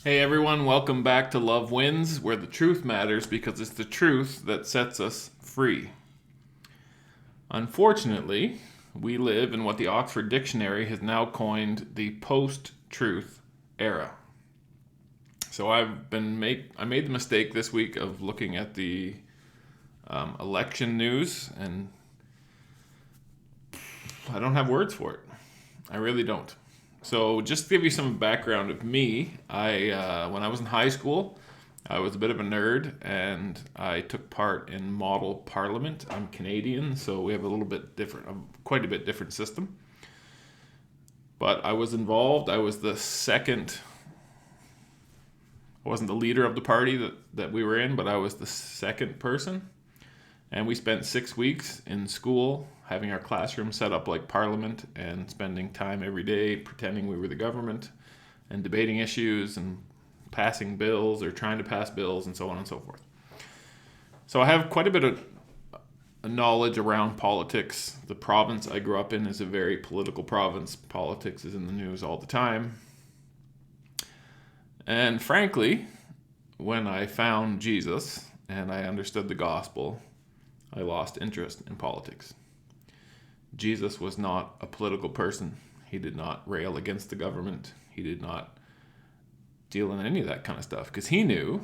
Hey everyone, welcome back to Love Wins, where the truth matters because it's the truth that sets us free. Unfortunately, we live in what the Oxford Dictionary has now coined the post-truth era. So I made the mistake this week of looking at the election news, and I don't have words for it. I really don't. So, just to give you some background of me, when I was in high school, I was a bit of a nerd, and I took part in model parliament. I'm Canadian, so we have a little bit different, quite a bit different system. But I was involved. I was the second. I wasn't the leader of the party that we were in, but I was the second person. And we spent 6 weeks in school having our classroom set up like Parliament and spending time every day pretending we were the government and debating issues and passing bills or trying to pass bills and so on and so forth. So I have quite a bit of knowledge around politics. The province I grew up in is a very political province. Politics is in the news all the time. And frankly, when I found Jesus and I understood the gospel, I lost interest in politics. Jesus was not a political person. He did not rail against the government. He did not deal in any of that kind of stuff because he knew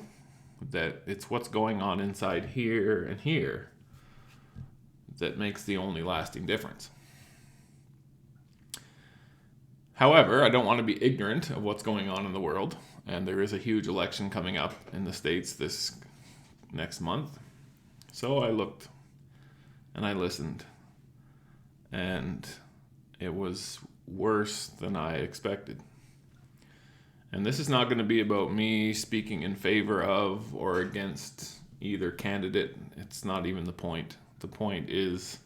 that it's what's going on inside here and here that makes the only lasting difference. However, I don't want to be ignorant of what's going on in the world, and there is a huge election coming up in the States this next month. So I looked and I listened, and it was worse than I expected. And this is not going to be about me speaking in favor of or against either candidate. It's not even the point. The point is,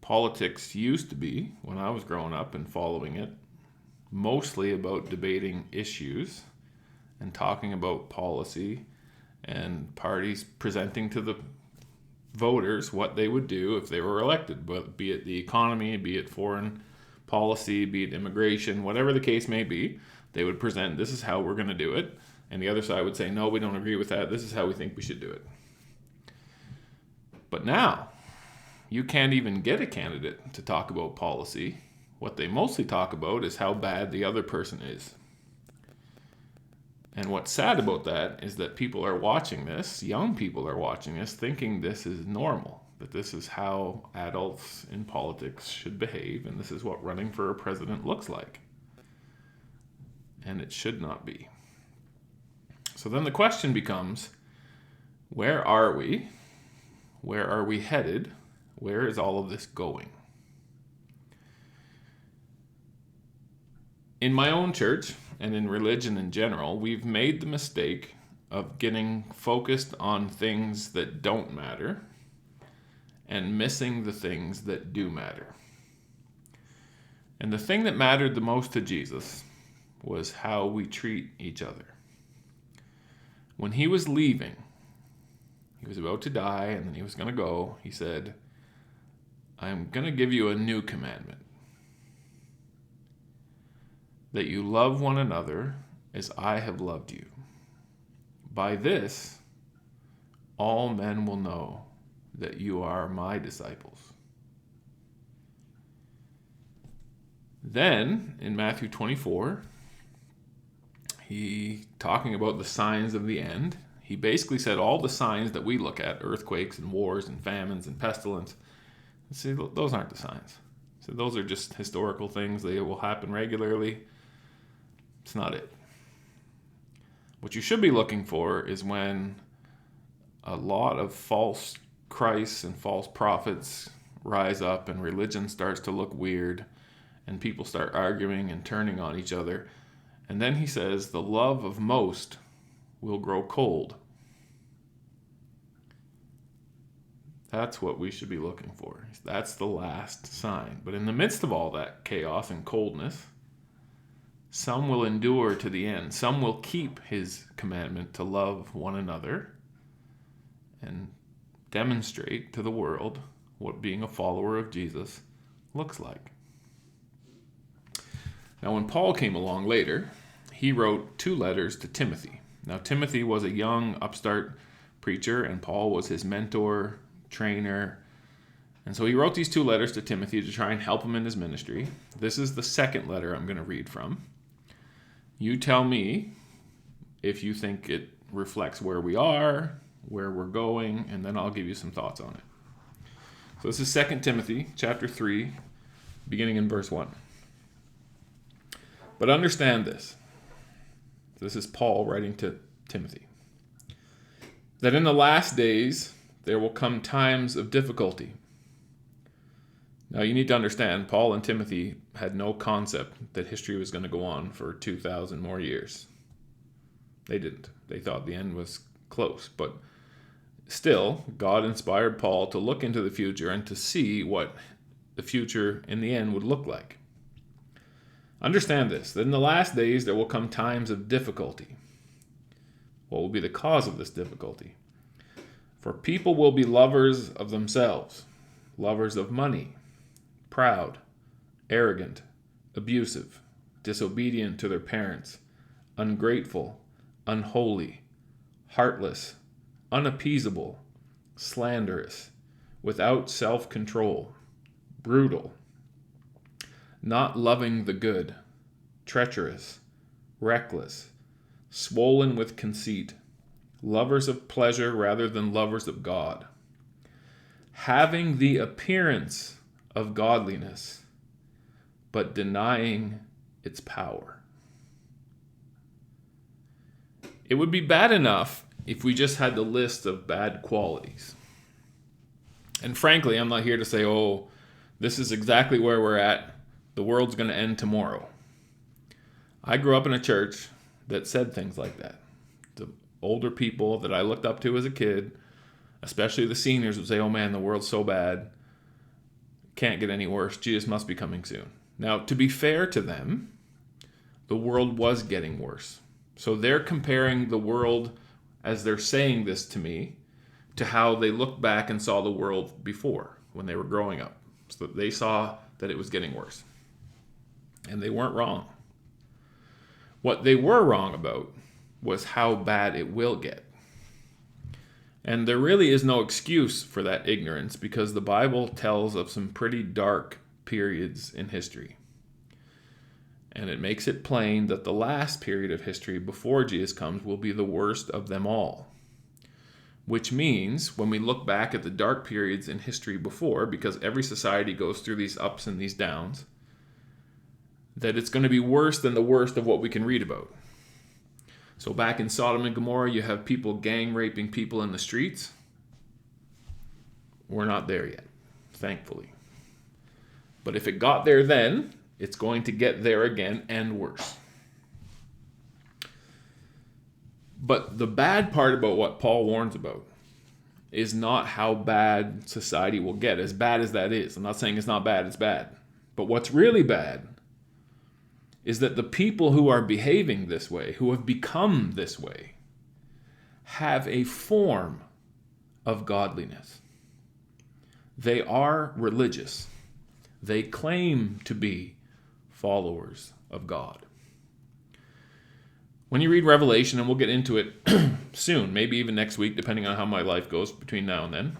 politics used to be, when I was growing up and following it, mostly about debating issues and talking about policy and parties presenting to the voters what they would do if they were elected, be it the economy, be it foreign policy, be it immigration, whatever the case may be. They would present, this is how we're going to do it, and the other side would say, no, we don't agree with that, this is how we think we should do it. But now you can't even get a candidate to talk about policy. What they mostly talk about is how bad the other person is. And what's sad about that is that people are watching this, young people are watching this, thinking this is normal, that this is how adults in politics should behave, and this is what running for a president looks like. And it should not be. So then the question becomes, where are we? Where are we headed? Where is all of this going? In my own church, and in religion in general, we've made the mistake of getting focused on things that don't matter and missing the things that do matter. And the thing that mattered the most to Jesus was how we treat each other. When he was leaving, he was about to die and then he was going to go, he said, I'm going to give you a new commandment, that you love one another as I have loved you. By this, all men will know that you are my disciples. Then, in Matthew 24, he, talking about the signs of the end, he basically said all the signs that we look at, earthquakes and wars and famines and pestilence, see, those aren't the signs. So those are just historical things. They will happen regularly. It's not it. What you should be looking for is when a lot of false Christs and false prophets rise up and religion starts to look weird and people start arguing and turning on each other. And then he says, the love of most will grow cold. That's what we should be looking for. That's the last sign. But in the midst of all that chaos and coldness, some will endure to the end. Some will keep his commandment to love one another and demonstrate to the world what being a follower of Jesus looks like. Now, when Paul came along later, he wrote 2 letters to Timothy. Now, Timothy was a young upstart preacher, and Paul was his mentor, trainer. And so he wrote these 2 letters to Timothy to try and help him in his ministry. This is the second letter I'm going to read from. You tell me if you think it reflects where we are, where we're going, and then I'll give you some thoughts on it. So this is 2 Timothy chapter 3, beginning in verse 1. But understand this. This is Paul writing to Timothy. That in the last days there will come times of difficulty. Now you need to understand, Paul and Timothy had no concept that history was going to go on for 2,000 more years. They didn't. They thought the end was close. But still, God inspired Paul to look into the future and to see what the future in the end would look like. Understand this, that in the last days there will come times of difficulty. What will be the cause of this difficulty? For people will be lovers of themselves, lovers of money, proud, arrogant, abusive, disobedient to their parents, ungrateful, unholy, heartless, unappeasable, slanderous, without self-control, brutal, not loving the good, treacherous, reckless, swollen with conceit, lovers of pleasure rather than lovers of God, having the appearance of godliness, but denying its power. It would be bad enough if we just had the list of bad qualities. And frankly, I'm not here to say, oh, this is exactly where we're at. The world's going to end tomorrow. I grew up in a church that said things like that. The older people that I looked up to as a kid, especially the seniors, would say, oh man, the world's so bad. Can't get any worse. Jesus must be coming soon. Now, to be fair to them, the world was getting worse. So they're comparing the world, as they're saying this to me, to how they looked back and saw the world before when they were growing up. So they saw that it was getting worse. And they weren't wrong. What they were wrong about was how bad it will get. And there really is no excuse for that ignorance because the Bible tells of some pretty dark periods in history. And it makes it plain that the last period of history before Jesus comes will be the worst of them all. Which means when we look back at the dark periods in history before, because every society goes through these ups and these downs, that it's going to be worse than the worst of what we can read about. So back in Sodom and Gomorrah, you have people gang raping people in the streets. We're not there yet, thankfully. But if it got there then, it's going to get there again and worse. But the bad part about what Paul warns about is not how bad society will get, as bad as that is. I'm not saying it's not bad, it's bad. But what's really bad is that the people who are behaving this way, who have become this way, have a form of godliness. They are religious. They claim to be followers of God. When you read Revelation, and we'll get into it soon, maybe even next week, depending on how my life goes between now and then.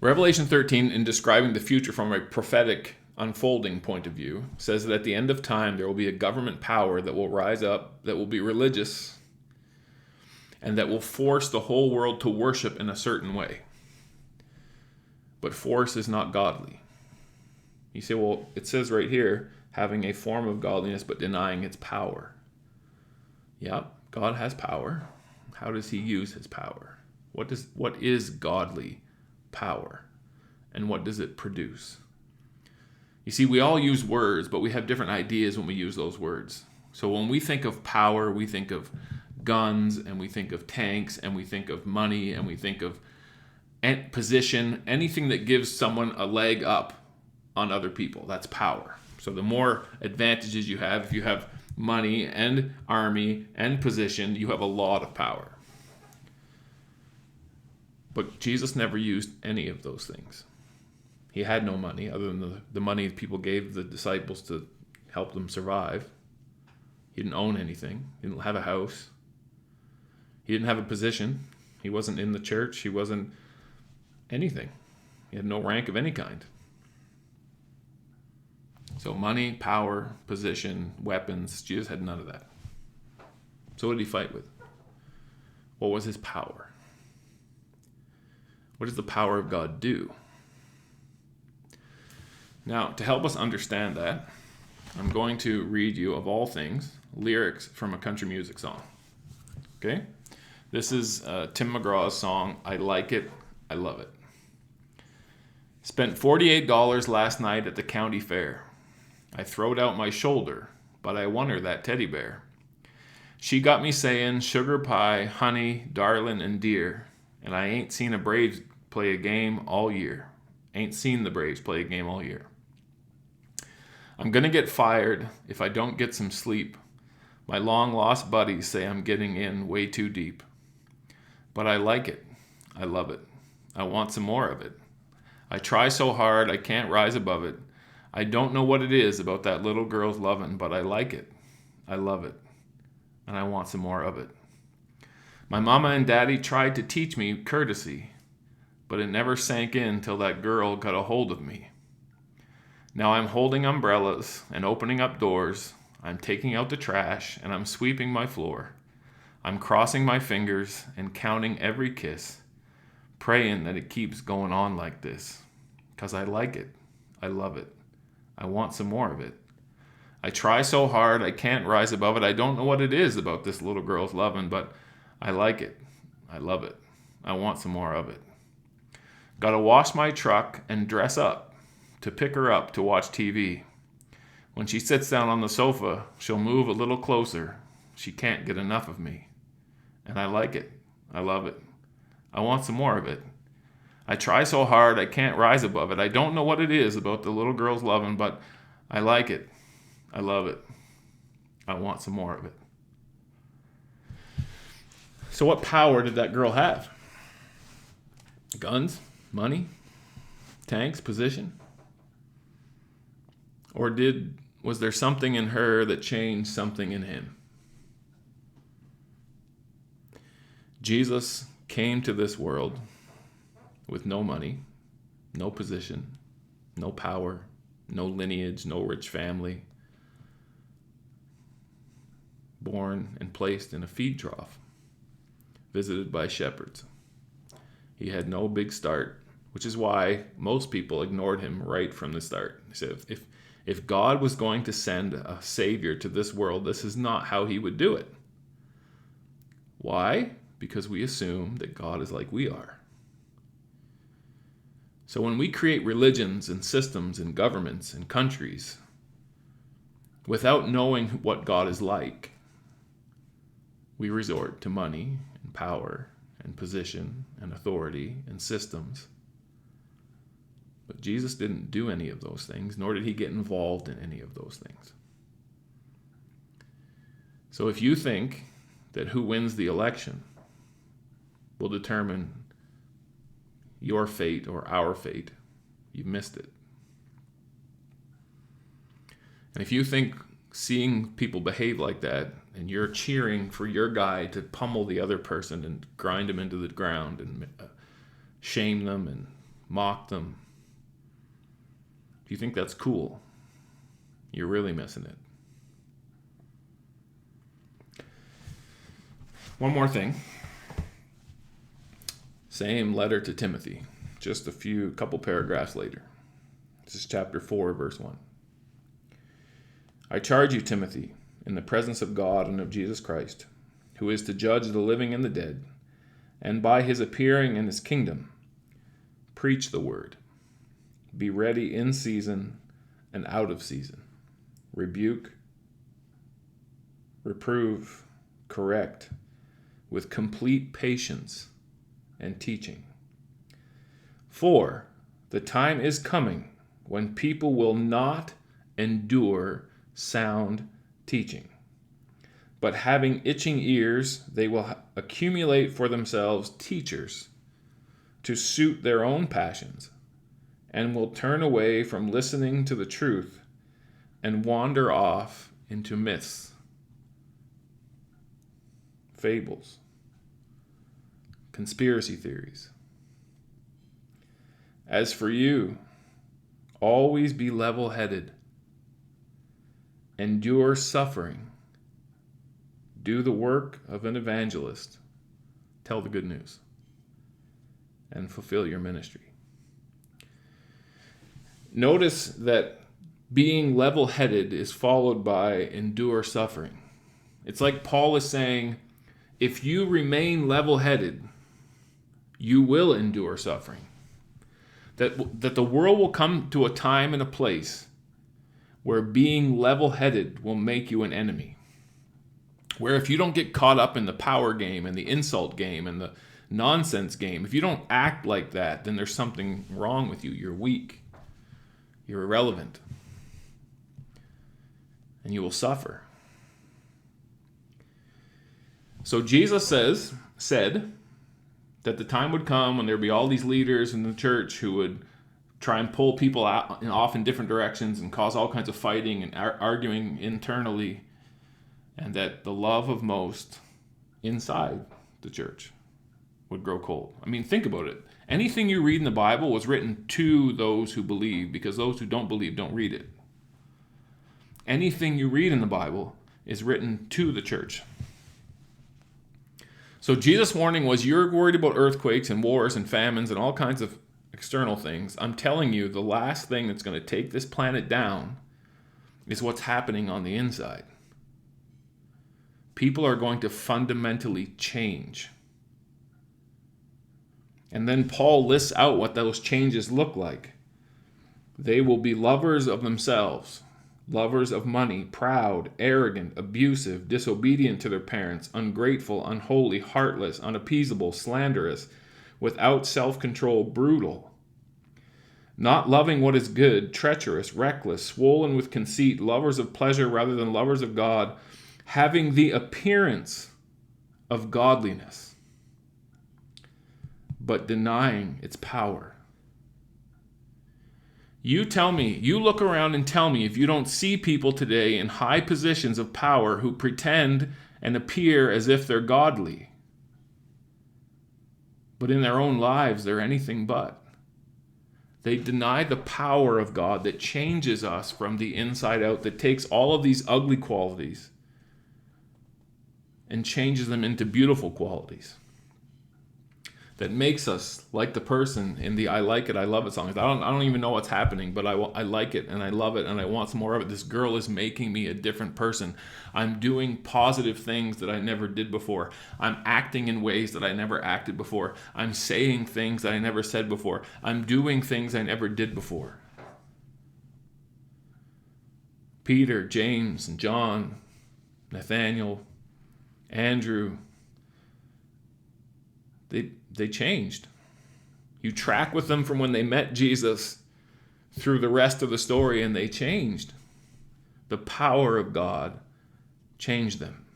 Revelation 13, in describing the future from a prophetic unfolding point of view, says that at the end of time there will be a government power that will rise up, that will be religious, and that will force the whole world to worship in a certain way. But force is not godly. You say, well, it says right here, having a form of godliness but denying its power. Yeah, God has power. How does he use his power? What is godly power? And what does it produce? You see, we all use words, but we have different ideas when we use those words. So when we think of power, we think of guns, and we think of tanks, and we think of money, and we think of position, anything that gives someone a leg up on other people. That's power. So the more advantages you have, if you have money and army and position, you have a lot of power. But Jesus never used any of those things. He had no money other than the money people gave the disciples to help them survive. He didn't own anything. He didn't have a house. He didn't have a position. He wasn't in the church. He wasn't anything. He had no rank of any kind. So money, power, position, weapons, Jesus had none of that. So what did he fight with? What was his power? What does the power of God do? Now, to help us understand that, I'm going to read you, of all things, lyrics from a country music song. Okay? This is Tim McGraw's song, I Like It, I Love It. Spent $48 last night at the county fair. I throwed out my shoulder, but I won her that teddy bear. She got me saying sugar pie, honey, darling, and dear. And I ain't seen a Braves play a game all year. Ain't seen the Braves play a game all year. I'm gonna get fired if I don't get some sleep. My long-lost buddies say I'm getting in way too deep. But I like it. I love it. I want some more of it. I try so hard I can't rise above it. I don't know what it is about that little girl's lovin', but I like it. I love it. And I want some more of it. My mama and daddy tried to teach me courtesy, but it never sank in till that girl got a hold of me. Now I'm holding umbrellas and opening up doors. I'm taking out the trash and I'm sweeping my floor. I'm crossing my fingers and counting every kiss, praying that it keeps going on like this. 'Cause I like it. I love it. I want some more of it. I try so hard I can't rise above it. I don't know what it is about this little girl's lovin', but I like it. I love it. I want some more of it. Gotta wash my truck and dress up to pick her up to watch TV. When she sits down on the sofa, she'll move a little closer. She can't get enough of me. And I like it. I love it. I want some more of it. I try so hard I can't rise above it. I don't know what it is about the little girl's lovin', but I like it. I love it. I want some more of it. So what power did that girl have? Guns? Money? Tanks? Position? Or was there something in her that changed something in him? Jesus came to this world with no money, no position, no power, no lineage, no rich family, born and placed in a feed trough, visited by shepherds. He had no big start, which is why most people ignored him right from the start. They said, if God was going to send a savior to this world, this is not how he would do it. Why? Because we assume that God is like we are. So when we create religions and systems and governments and countries without knowing what God is like, we resort to money and power and position and authority and systems. But Jesus didn't do any of those things, nor did he get involved in any of those things. So if you think that who wins the election will determine your fate or our fate, you've missed it. And if you think seeing people behave like that and you're cheering for your guy to pummel the other person and grind them into the ground and shame them and mock them, if you think that's cool, you're really missing it. One more thing. Same letter to Timothy, just a couple paragraphs later. This is chapter 4, verse 1. I charge you, Timothy, in the presence of God and of Jesus Christ, who is to judge the living and the dead, and by his appearing in his kingdom, preach the word. Be ready in season and out of season. Rebuke, reprove, correct, with complete patience and teaching. For the time is coming when people will not endure sound teaching, but having itching ears, they will accumulate for themselves teachers to suit their own passions, and will turn away from listening to the truth and wander off into myths fables, conspiracy theories. As for you, always be level-headed, endure suffering, do the work of an evangelist, tell the good news, and fulfill your ministry. Notice that being level-headed is followed by endure suffering. It's like Paul is saying, if you remain level-headed, you will endure suffering. That the world will come to a time and a place where being level-headed will make you an enemy. Where if you don't get caught up in the power game and the insult game and the nonsense game, if you don't act like that, then there's something wrong with you. You're weak. You're irrelevant. And you will suffer. So Jesus said that the time would come when there would be all these leaders in the church who would try and pull people out off in different directions and cause all kinds of fighting and arguing internally, and that the love of most inside the church would grow cold. I mean, think about it. Anything you read in the Bible was written to those who believe, because those who don't believe don't read it. Anything you read in the Bible is written to the church. So Jesus' warning was, you're worried about earthquakes and wars and famines and all kinds of external things. I'm telling you, the last thing that's going to take this planet down is what's happening on the inside. People are going to fundamentally change. And then Paul lists out what those changes look like. They will be lovers of themselves, lovers of money, proud, arrogant, abusive, disobedient to their parents, ungrateful, unholy, heartless, unappeasable, slanderous, without self-control, brutal, not loving what is good, treacherous, reckless, swollen with conceit, lovers of pleasure rather than lovers of God, having the appearance of godliness, but denying its power. You look around and tell me if you don't see people today in high positions of power who pretend and appear as if they're godly, but in their own lives they're anything but. They deny the power of God that changes us from the inside out, that takes all of these ugly qualities and changes them into beautiful qualities. That makes us like the person in the I Like It, I Love It songs. I don't even know what's happening, but I like it and I love it and I want some more of it. This girl is making me a different person. I'm doing positive things that I never did before. I'm acting in ways that I never acted before. I'm saying things that I never said before. I'm doing things I never did before. Peter, James, and John, Nathaniel, Andrew, they changed. You track with them from when they met Jesus through the rest of the story, and they changed. The power of God changed them.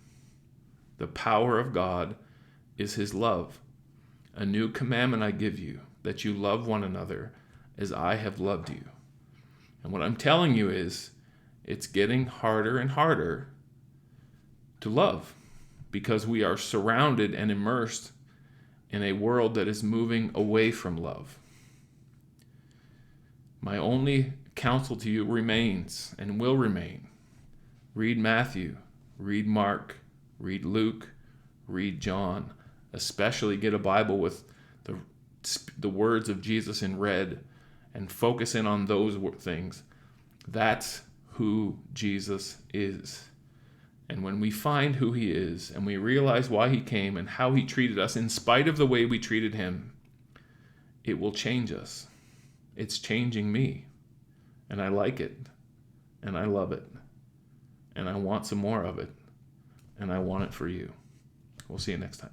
The power of God is his love. A new commandment I give you, that you love one another as I have loved you. And what I'm telling you is, it's getting harder and harder to love, because we are surrounded and immersed in a world that is moving away from love. My only counsel to you remains and will remain. Read Matthew, read Mark, read Luke, read John. Especially get a Bible with the words of Jesus in red and focus in on those things. That's who Jesus is. And when we find who he is and we realize why he came and how he treated us in spite of the way we treated him, it will change us. It's changing me. And I like it. And I love it. And I want some more of it. And I want it for you. We'll see you next time.